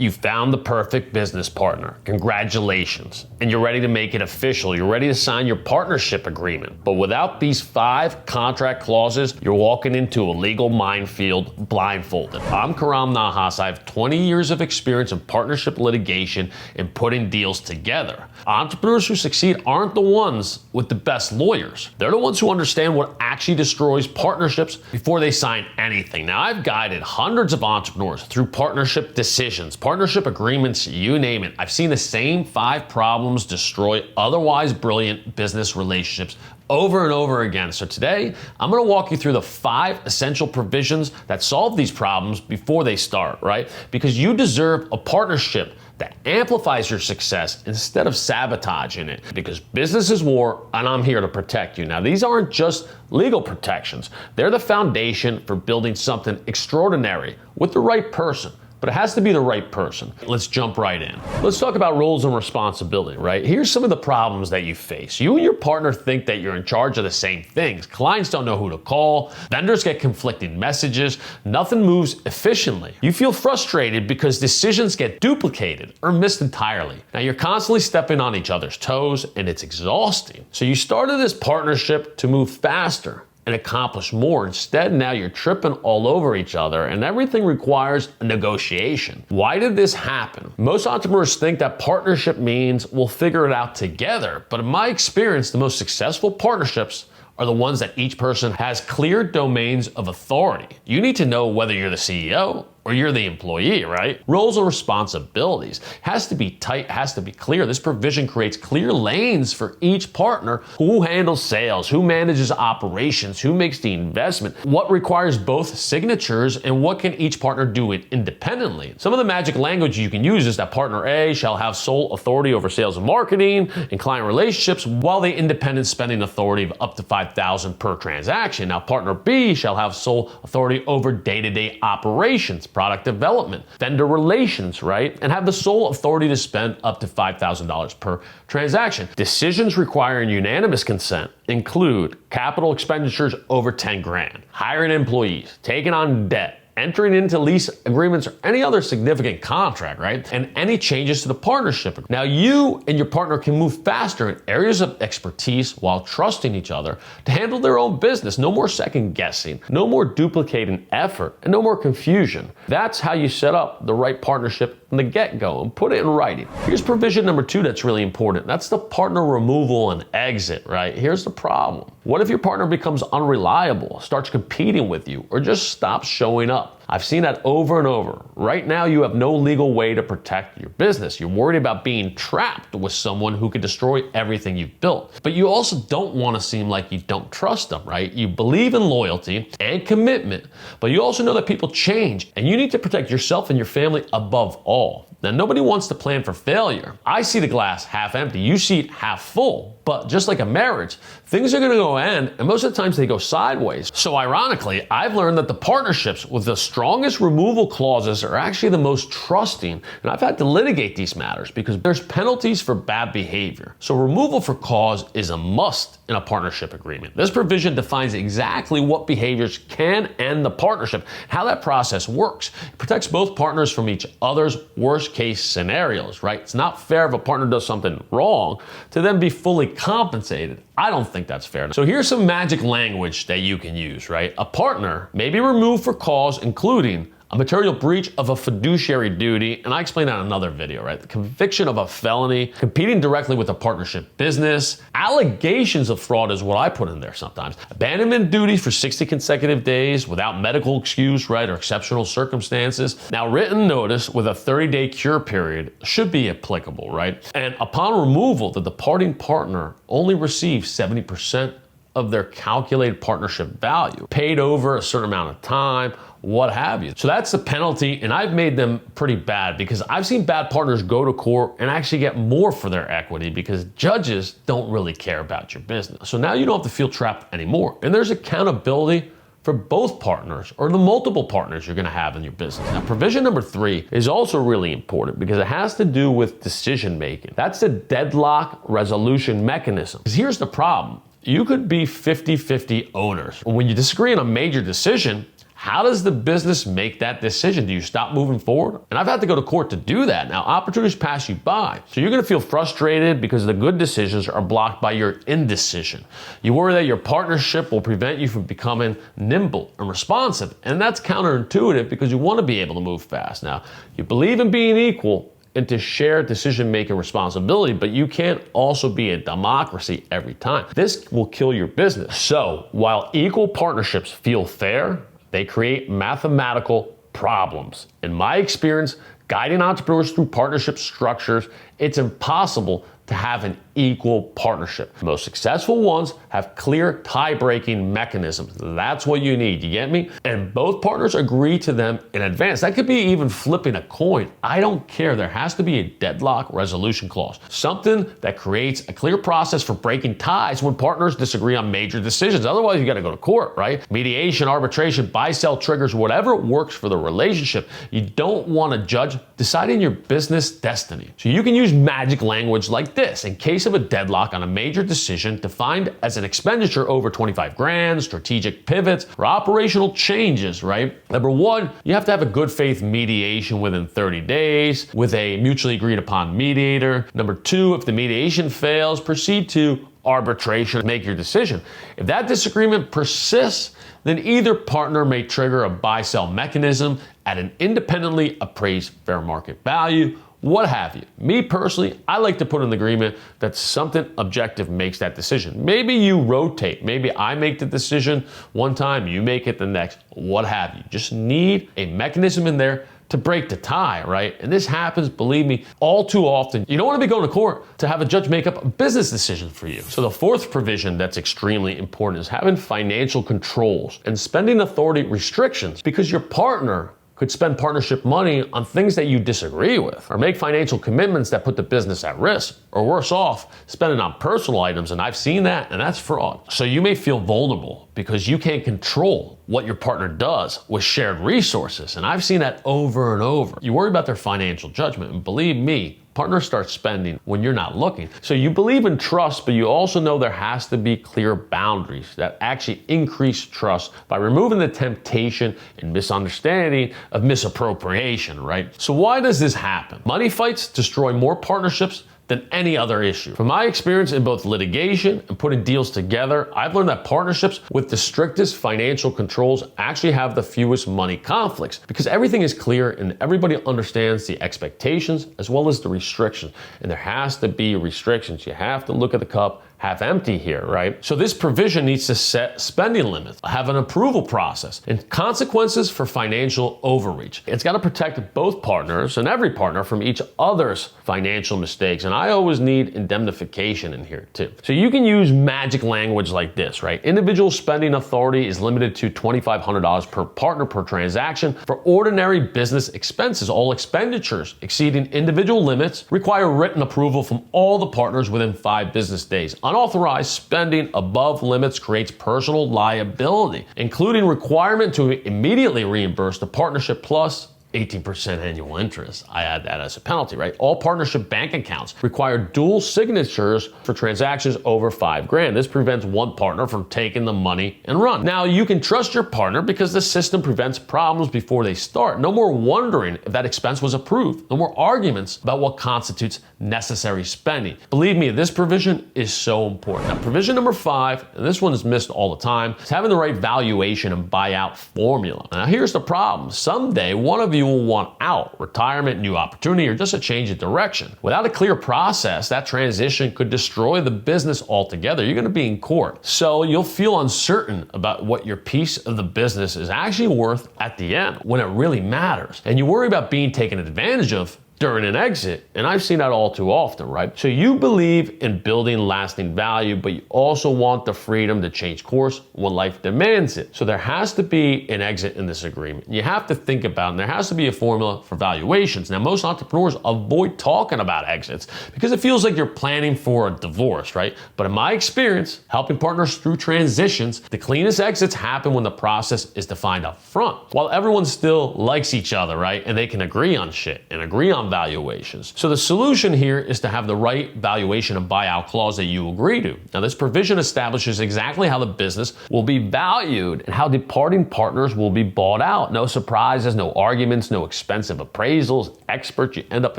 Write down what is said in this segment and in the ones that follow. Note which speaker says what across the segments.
Speaker 1: You found the perfect business partner. Congratulations. And you're ready to make it official. You're ready to sign your partnership agreement. But without these 5 contract clauses, you're walking into a legal minefield blindfolded. I'm Karam Nahas. I have 20 years of experience in partnership litigation and putting deals together. Entrepreneurs who succeed aren't the ones with the best lawyers. They're the ones who understand what actually destroys partnerships before they sign anything. Now, I've guided hundreds of entrepreneurs through partnership decisions, partnership agreements, you name it. I've seen the same 5 problems destroy otherwise brilliant business relationships over and over again. So today, I'm gonna walk you through the 5 essential provisions that solve these problems before they start, right? Because you deserve a partnership that amplifies your success instead of sabotaging it. Because business is war, and I'm here to protect you. Now, these aren't just legal protections. They're the foundation for building something extraordinary with the right person. But it has to be the right person. Let's jump right in. Let's talk about roles and responsibility, right? Here's some of the problems that you face. You and your partner think that you're in charge of the same things. Clients don't know who to call. Vendors get conflicting messages. Nothing moves efficiently. You feel frustrated because decisions get duplicated or missed entirely. Now, you're constantly stepping on each other's toes, and it's exhausting. So you started this partnership to move faster and accomplish more. Instead, now you're tripping all over each other, and everything requires a negotiation. Why did this happen? Most entrepreneurs think that partnership means we'll figure it out together, but in my experience, the most successful partnerships are the ones that each person has clear domains of authority. You need to know whether you're the CEO or you're the employee, right? Roles and responsibilities has to be tight, has to be clear. This provision creates clear lanes for each partner. Who handles sales, who manages operations, who makes the investment, what requires both signatures, and what can each partner do it independently. Some of the magic language you can use is that partner A shall have sole authority over sales and marketing and client relationships, while the independent spending authority of up to $5,000 per transaction. Now, partner B shall have sole authority over day-to-day operations, product development, vendor relations, right? And have the sole authority to spend up to $5,000 per transaction. Decisions requiring unanimous consent include capital expenditures over 10 grand, hiring employees, taking on debt, entering into lease agreements or any other significant contract, right? And any changes to the partnership. Now, you and your partner can move faster in areas of expertise while trusting each other to handle their own business. No more second guessing, no more duplicating effort, and no more confusion. That's how you set up the right partnership from the get-go and put it in writing. Here's provision number 2 that's really important. That's the partner removal and exit, right? Here's the problem. What if your partner becomes unreliable, starts competing with you, or just stops showing up? I've seen that over and over. Right now, you have no legal way to protect your business. You're worried about being trapped with someone who could destroy everything you've built. But you also don't want to seem like you don't trust them, right? You believe in loyalty and commitment, but you also know that people change, and you need to protect yourself and your family above all. Now, nobody wants to plan for failure. I see the glass half empty. You see it half full. But just like a marriage, things are going to go end, and most of the times they go sideways. So ironically, I've learned that the partnerships with the strongest removal clauses are actually the most trusting, and I've had to litigate these matters because there's penalties for bad behavior. So removal for cause is a must in a partnership agreement. This provision defines exactly what behaviors can end the partnership, how that process works. It protects both partners from each other's worst case scenarios, right? It's not fair if a partner does something wrong to then be fully compensated. I don't think that's fair. So here's some magic language that you can use, right? A partner may be removed for cause including a material breach of a fiduciary duty, and I explained that in another video, right? The conviction of a felony, competing directly with a partnership business, allegations of fraud is what I put in there sometimes, abandonment duty for 60 consecutive days without medical excuse, right, or exceptional circumstances. Now, written notice with a 30-day cure period should be applicable, right? And upon removal, the departing partner only receives 70% of their calculated partnership value, paid over a certain amount of time, what have you. So that's the penalty, and I've made them pretty bad because I've seen bad partners go to court and actually get more for their equity because judges don't really care about your business. So now you don't have to feel trapped anymore, and there's accountability for both partners or the multiple partners you're going to have in your business. Now, provision number 3 is also really important because it has to do with decision making. That's the deadlock resolution mechanism. Because here's the problem. You could be 50-50 owners. When you disagree on a major decision, How does the business make that decision? Do you stop moving forward? And I've had to go to court to do that. Now, opportunities pass you by. So you're going to feel frustrated because the good decisions are blocked by your indecision. You worry that your partnership will prevent you from becoming nimble and responsive. And that's counterintuitive because you want to be able to move fast. Now, you believe in being equal into shared decision-making responsibility, but you can't also be a democracy every time. This will kill your business. So while equal partnerships feel fair, they create mathematical problems. In my experience, guiding entrepreneurs through partnership structures, it's impossible to have an equal partnership. The most successful ones have clear tie-breaking mechanisms. That's what you need, you get me? And both partners agree to them in advance. That could be even flipping a coin. I don't care. There has to be a deadlock resolution clause. Something that creates a clear process for breaking ties when partners disagree on major decisions. Otherwise, you gotta go to court, right? Mediation, arbitration, buy-sell triggers, whatever works for the relationship. You don't want a judge deciding your business destiny. So you can use magic language like this. In case of a deadlock on a major decision defined as an expenditure over 25 grand, strategic pivots, or operational changes, right? Number one, you have to have a good faith mediation within 30 days with a mutually agreed upon mediator. Number two, if the mediation fails, proceed to arbitration, make your decision. If that disagreement persists, then either partner may trigger a buy-sell mechanism at an independently appraised fair market value, what have you. Me personally, I like to put in the agreement that something objective makes that decision. Maybe you rotate. Maybe I make the decision one time, you make it the next, what have you. Just need a mechanism in there to break the tie, right? And this happens, believe me, all too often. You don't want to be going to court to have a judge make up a business decision for you. So the fourth provision that's extremely important is having financial controls and spending authority restrictions, because your partner could spend partnership money on things that you disagree with, or make financial commitments that put the business at risk, or worse off, spending on personal items, and I've seen that, and that's fraud. So you may feel vulnerable because you can't control what your partner does with shared resources, and I've seen that over and over. You worry about their financial judgment, and believe me, partners start spending when you're not looking. So you believe in trust, but you also know there has to be clear boundaries that actually increase trust by removing the temptation and misunderstanding of misappropriation, right? So why does this happen? Money fights destroy more partnerships than any other issue. From my experience in both litigation and putting deals together, I've learned that partnerships with the strictest financial controls actually have the fewest money conflicts, because everything is clear and everybody understands the expectations as well as the restrictions. And there has to be restrictions. You have to look at the cup half empty here, right? So this provision needs to set spending limits, have an approval process, and consequences for financial overreach. It's got to protect both partners and every partner from each other's financial mistakes. And I always need indemnification in here too. So you can use magic language like this, right? Individual spending authority is limited to $2,500 per partner per transaction for ordinary business expenses. All expenditures exceeding individual limits require written approval from all the partners within 5 business days. Unauthorized spending above limits creates personal liability, including requirement to immediately reimburse the partnership plus 18% annual interest. I add that as a penalty, right? All partnership bank accounts require dual signatures for transactions over 5 grand. This prevents one partner from taking the money and run. Now, you can trust your partner because the system prevents problems before they start. No more wondering if that expense was approved. No more arguments about what constitutes necessary spending. Believe me, this provision is so important. Now, provision number 5, and this one is missed all the time, is having the right valuation and buyout formula. Now, here's the problem. Someday, one of you will want out, retirement, new opportunity, or just a change of direction. Without a clear process, that transition could destroy the business altogether. You're going to be in court. So you'll feel uncertain about what your piece of the business is actually worth at the end when it really matters. And you worry about being taken advantage of during an exit, and I've seen that all too often, right? So you believe in building lasting value, but you also want the freedom to change course when life demands it. So there has to be an exit in this agreement. You have to think about, and there has to be a formula for valuations. Now, most entrepreneurs avoid talking about exits because it feels like you're planning for a divorce, right? But in my experience, helping partners through transitions, the cleanest exits happen when the process is defined up front, while everyone still likes each other, right? And they can agree on shit and agree on on valuations. So the solution here is to have the right valuation and buyout clause that you agree to. Now, this provision establishes exactly how the business will be valued and how departing partners will be bought out. No surprises, no arguments, no expensive appraisals, experts, you end up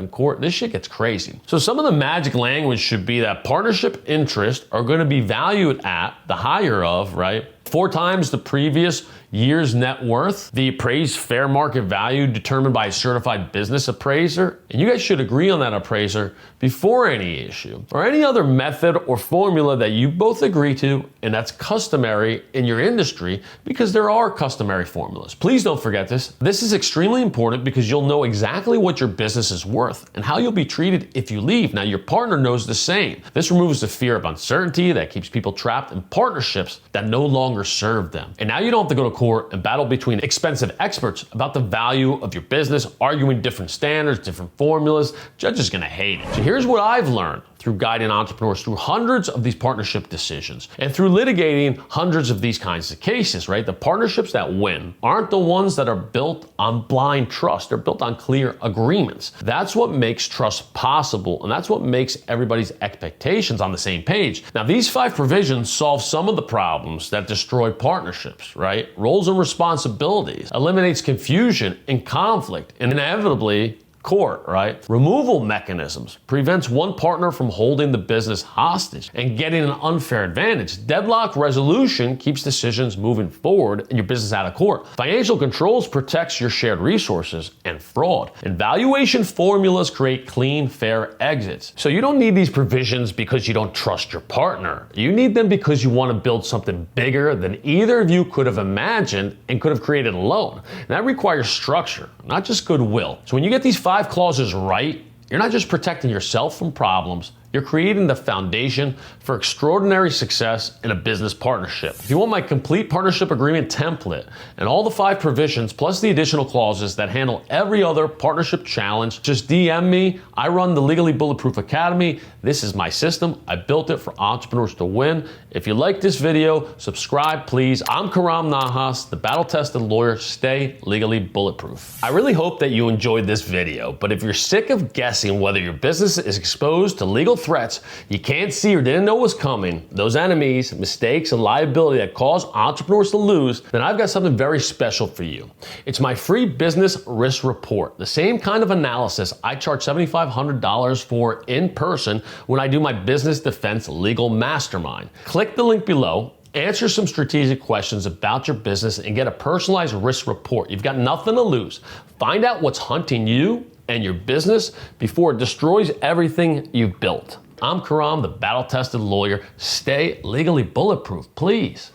Speaker 1: in court. This shit gets crazy. So some of the magic language should be that partnership interests are going to be valued at the higher of, right, 4 times the previous year's net worth, the appraised fair market value determined by a certified business appraiser, and you guys should agree on that appraiser before any issue, or any other method or formula that you both agree to and that's customary in your industry, because there are customary formulas. Please don't forget this. This is extremely important because you'll know exactly what your business is worth and how you'll be treated if you leave. Now, your partner knows the same. This removes the fear of uncertainty that keeps people trapped in partnerships that no longer serve them. And now you don't have to go to court and battle between expensive experts about the value of your business, arguing different standards, different formulas. Judge is going to hate it. So here's what I've learned through guiding entrepreneurs through hundreds of these partnership decisions and through litigating hundreds of these kinds of cases, right? The partnerships that win aren't the ones that are built on blind trust. They're built on clear agreements. That's what makes trust possible, and that's what makes everybody's expectations on the same page. Now, these 5 provisions solve some of the problems that destroy partnerships, right? Roles and responsibilities, eliminates confusion and conflict, and inevitably court, right? Removal mechanisms prevents one partner from holding the business hostage and getting an unfair advantage. Deadlock resolution keeps decisions moving forward and your business out of court. Financial controls protects your shared resources, and fraud. And valuation formulas create clean, fair exits. So you don't need these provisions because you don't trust your partner. You need them because you want to build something bigger than either of you could have imagined and could have created alone. And that requires structure, not just goodwill. So when you get these 5 clauses right, you're not just protecting yourself from problems, you're creating the foundation for extraordinary success in a business partnership. If you want my complete partnership agreement template and all the 5 provisions plus the additional clauses that handle every other partnership challenge, just DM me. I run the Legally Bulletproof Academy. This is my system. I built it for entrepreneurs to win. If you like this video, subscribe, please. I'm Karam Nahas, the battle-tested lawyer. Stay legally bulletproof. I really hope that you enjoyed this video, but if you're sick of guessing whether your business is exposed to legal threats you can't see or didn't know was coming, those enemies, mistakes, and liability that cause entrepreneurs to lose, then I've got something very special for you. It's my free business risk report, the same kind of analysis I charge $7,500 for in person when I do my business defense legal mastermind. Click the link below, answer some strategic questions about your business, and get a personalized risk report. You've got nothing to lose. Find out what's hunting you and your business before it destroys everything you've built. I'm Karam, the battle-tested lawyer. Stay legally bulletproof, please.